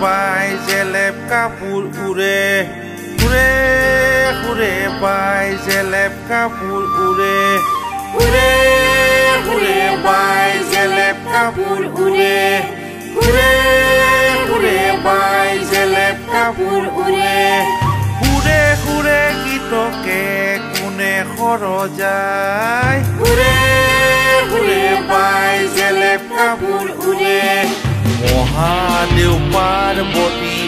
বাই জেলেপ কাপোৰ উৰে উৰে উৰে বাই জেলেপ কাপোৰ উৰে উৰে উৰে বাই জেলেপ কাপোৰ উৰে উৰে উৰে বাই জেলেপ কাপোৰ উৰে উৰে উৰে গীতকে কোনে সৰজাই উৰে উৰে বাই জেলেপ কাপোৰ উৰে মহাদেউ পাৰ্বতী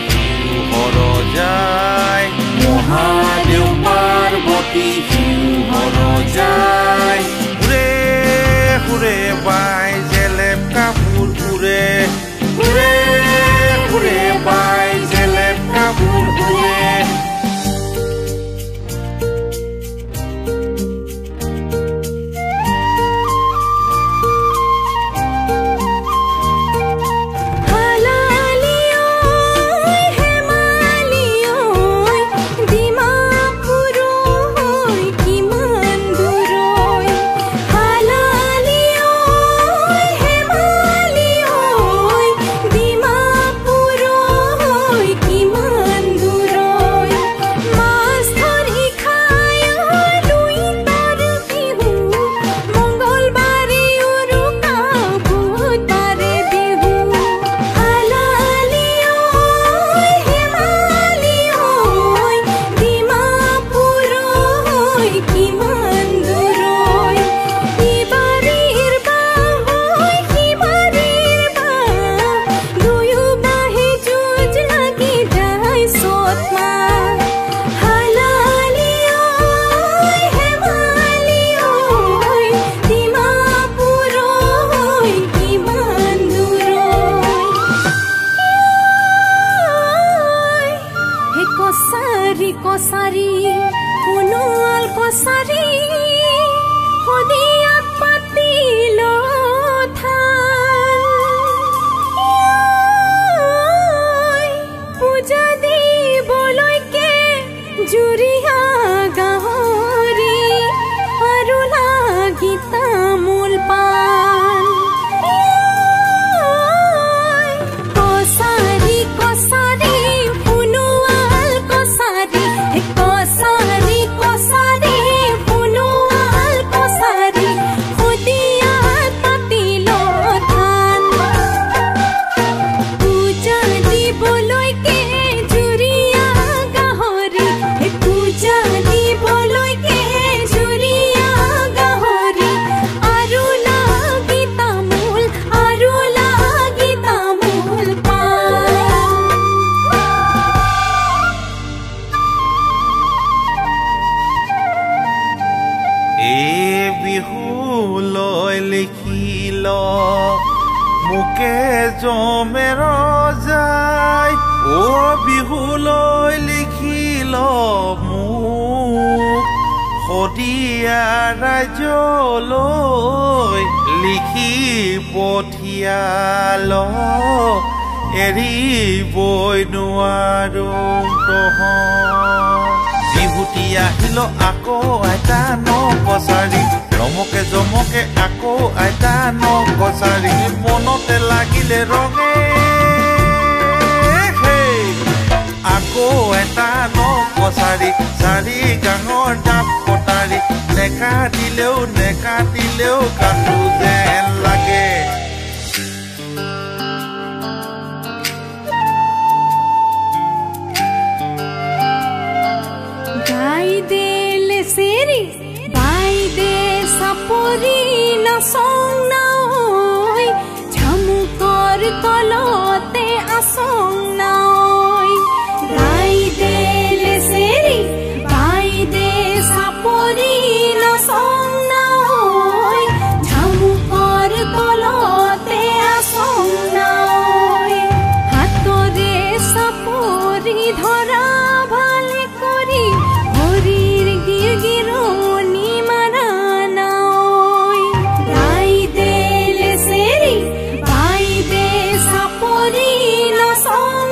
সৰজাই মহাদেউ পাৰ্বতী সৰজাই উৰে উৰে বাই জেলেপ কাপোৰ উৰে উৰে উৰে বাই জেলেপ কাপোৰ উৰে ৰাজ্যলৈ লিখি পঠিয়াল এৰিবই নোৱাৰো বিহুতি আহিল আকৌ আইতা নকছাৰি ৰমকে জমকে আকৌ আইতা নকছাৰি মনতে লাগিলে ৰঙে আকৌ এটা নকছাৰি চাৰি গাঙৰ ডাব কটাৰি নেকাটিলেও কাটো যেন লাগে গাই দেলে সেৰি বাই দে সাপৰি নাচং নাই ঝামুকৰ তলতে আসং নাই গাই দেলে সেৰি বাই দে সাপৰি নাচং নাই ঝামুকৰ নাচং